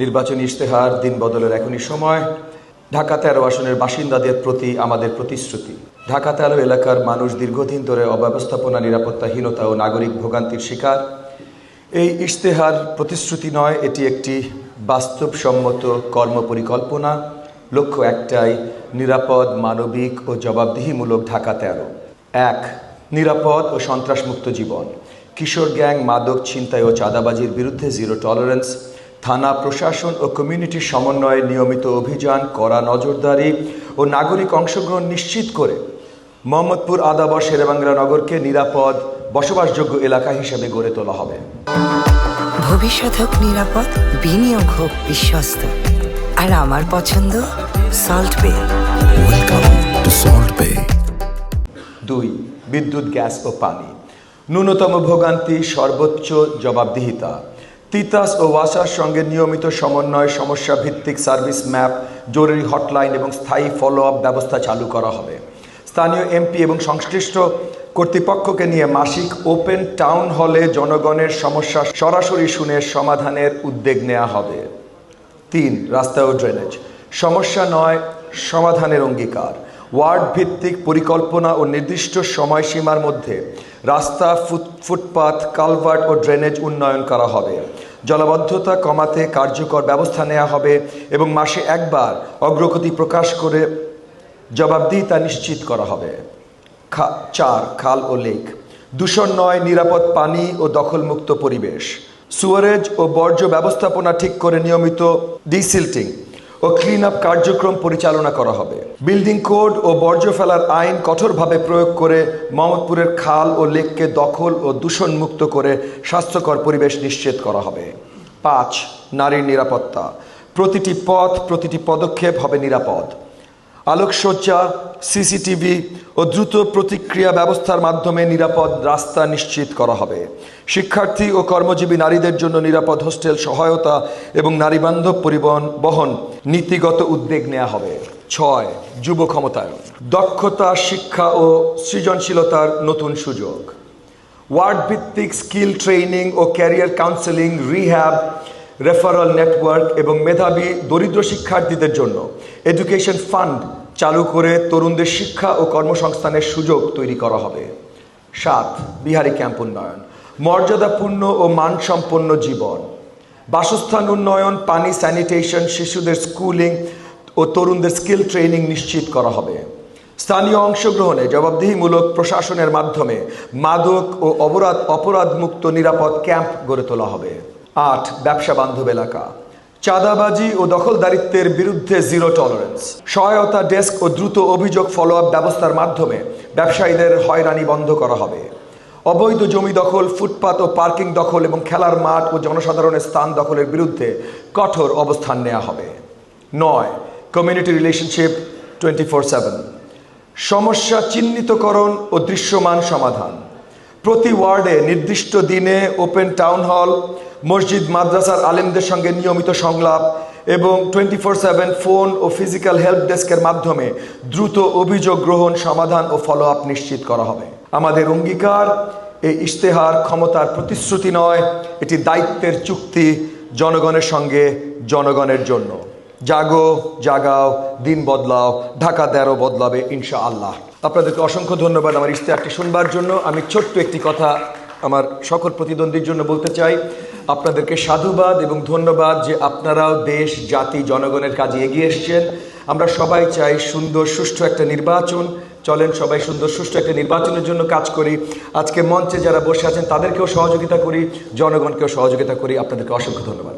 নির্বাচনী ইশতেহার, দিন বদলের এখনই সময়। ঢাকা 13 আসনের বাসিন্দাদের প্রতি আমাদের প্রতিশ্রুতি। ঢাকা 13 এলাকার মানুষ দীর্ঘদিন ধরে অব্যবস্থাপনা, নিরাপত্তাহীনতা ও নাগরিক ভোগান্তির শিকার। এই ইশতেহার প্রতিশ্রুতি নয়, এটি একটি বাস্তবসম্মত কর্মপরিকল্পনা। লক্ষ্য একটাই, নিরাপদ, মানবিক ও জবাবদিহিমূলক ঢাকা 13। 1. নিরাপদ ও সন্ত্রাসমুক্ত জীবন। কিশোর গ্যাং, মাদক, ছিনতাই ও চাঁদাবাজির বিরুদ্ধে জিরো টলারেন্স। থানা, প্রশাসন ও কমিউনিটির সমন্বয়ে নিয়মিত অভিযান, কড়া নজরদারি ও নাগরিক অংশগ্রহণ নিশ্চিত করে মোহাম্মদপুর, আদাবর, শেরেবাংলা নগরকে নিরাপদ বসবাসযোগ্য এলাকা হিসেবে গড়ে তোলা হবে। ভবিষ্যৎ হোক নিরাপদ, বিনিয়োগ হোক বিশ্বস্ত, আর আমার পছন্দ সল্ট বে। ওয়েলকাম টু সল্ট বে। 2. বিদ্যুৎ, গ্যাস ও পানি। ন্যূনতম ভোগান্তি, সর্বোচ্চ জবাবদিহিতা। তিতাস ও ওয়াসার সঙ্গে নিয়মিত সমন্বয়, সমস্যা ভিত্তিক সার্ভিস ম্যাপ, জরুরি হটলাইন এবং স্থায়ী ফলো আপ ব্যবস্থা চালু করা হবে। স্থানীয় এমপি এবং সংশ্লিষ্ট কর্তৃপক্ষকে নিয়ে মাসিক ওপেন টাউন হলে জনগণের সমস্যা সরাসরি শুনে সমাধানের উদ্যোগ নেওয়া হবে। 3. রাস্তা ও ড্রেনেজ। সমস্যা নয়, সমাধানের অঙ্গীকার। ওয়ার্ড ভিত্তিক পরিকল্পনা ও নির্দিষ্ট সময়সীমার মধ্যে রাস্তা, ফুটপাথ, কালভার্ট ও ড্রেনেজ উন্নয়ন করা হবে। জলাবদ্ধতা কমাতে কার্যকর ব্যবস্থা নেওয়া হবে এবং মাসে একবার অগ্রগতি প্রকাশ করে জবাবদিহিতা নিশ্চিত করা হবে। 4. খাল ও লেক। দূষণ নয়, নিরাপদ পানি ও দখলমুক্ত পরিবেশ। সুয়ারেজ ও বর্জ্য ব্যবস্থাপনা ঠিক করে নিয়মিত ডিসিল্টিং ও ক্লিন আপ কার্যক্রম পরিচালনা করা হবে। বিল্ডিং কোড ও বর্জ্য ফেলার আইন কঠোরভাবে প্রয়োগ করে মোহাম্মদপুরের খাল ও লেককে দখল ও দূষণ মুক্ত করে স্বাস্থ্যকর পরিবেশ নিশ্চিত করা হবে। 5. নারীর নিরাপত্তা। প্রতিটি পথ, প্রতিটি পদক্ষেপ হবে নিরাপদ। আলোকসজ্জা, সিসিটিভি ও দ্রুত প্রতিক্রিয়া ব্যবস্থার মাধ্যমে নিরাপদ রাস্তা নিশ্চিত করা হবে। শিক্ষার্থী ও কর্মজীবী নারীদের জন্য নিরাপদ হোস্টেল সহায়তা এবং নারীবান্ধব বহন নীতিগত উদ্যোগ নেওয়া হবে। 6. যুব ক্ষমতায়ন। দক্ষতা, শিক্ষা ও সৃজনশীলতার নতুন সুযোগ। ওয়ার্ড ভিত্তিক স্কিল ট্রেনিং ও career counselling, rehab, referral network এবং মেধাবী দরিদ্র শিক্ষার্থীদের জন্য এডুকেশন ফান্ড চালু করে তরুণদের শিক্ষা ও কর্মসংস্থানের সুযোগ তৈরি করা হবে। 7. বিহারি ক্যাম্প উন্নয়ন। মর্যাদাপূর্ণ ও মানসম্পন্ন জীবন। বাসস্থান উন্নয়ন, পানি, স্যানিটেশন, শিশুদের স্কুলিং ও তরুণদের স্কিল ট্রেনিং নিশ্চিত করা হবে। স্থানীয় অংশগ্রহণে জবাবদিহিমূলক প্রশাসনের মাধ্যমে মাদক ও অপরাধমুক্ত নিরাপদ ক্যাম্প গড়ে তোলা হবে। 8. ব্যবসা বান্ধব এলাকা। চাঁদাবাজি ও দখলদারিত্বের বিরুদ্ধে জিরো টলারেন্স। সহায়তা ডেস্ক ও দ্রুত অভিযোগ ফলো আপ ব্যবস্থার মাধ্যমে ব্যবসায়ীদের হয়রানি বন্ধ করা হবে। অবৈধ জমি দখল, ফুটপাত ও পার্কিং দখল এবং খেলার মাঠ ও জনসাধারণের স্থান দখলের বিরুদ্ধে কঠোর অবস্থান নেওয়া হবে। 9. Community relationship 24/7। সমস্যা চিহ্নিতকরণ ও দৃশ্যমান সমাধান। প্রতি ওয়ার্ডে নির্দিষ্ট দিনে ওপেন টাউন হল, মসজিদ, মাদ্রাসার আলেমদের সঙ্গে নিয়মিত সংলাপ এবং 24/7 ফোন ও ফিজিক্যাল হেল্প ডেস্কের মাধ্যমে দ্রুত অভিযোগ গ্রহণ, সমাধান ও ফলো আপ নিশ্চিত করা হবে। আমাদের অঙ্গীকার, এই ইশতেহার ক্ষমতার প্রতিশ্রুতি নয়, এটি দায়িত্বের চুক্তি, জনগণের সঙ্গে, জনগণের জন্য। জাগো, জাগাও, দিন বদলাও, ঢাকা 13 বদলাবে ইনশাআল্লাহ। আপনাদেরকে অসংখ্য ধন্যবাদ আমার ইশতেহারটি শুনবার জন্য। আমি ছোট্ট একটি কথা আমার সকল প্রতিদ্বন্দ্বীর জন্য বলতে চাই। আপনাদেরকে সাধুবাদ এবং ধন্যবাদ যে আপনারাও দেশ, জাতি, জনগণের কাজে এগিয়ে এসছেন। আমরা সবাই চাই সুন্দর সুষ্ঠু একটা নির্বাচন। চলেন সবাই সুন্দর সুষ্ঠু একটা নির্বাচনের জন্য কাজ করি। আজকে মঞ্চে যারা বসে আছেন তাদেরকেও সহযোগিতা করি, জনগণকেও সহযোগিতা করি। আপনাদেরকে অসংখ্য ধন্যবাদ।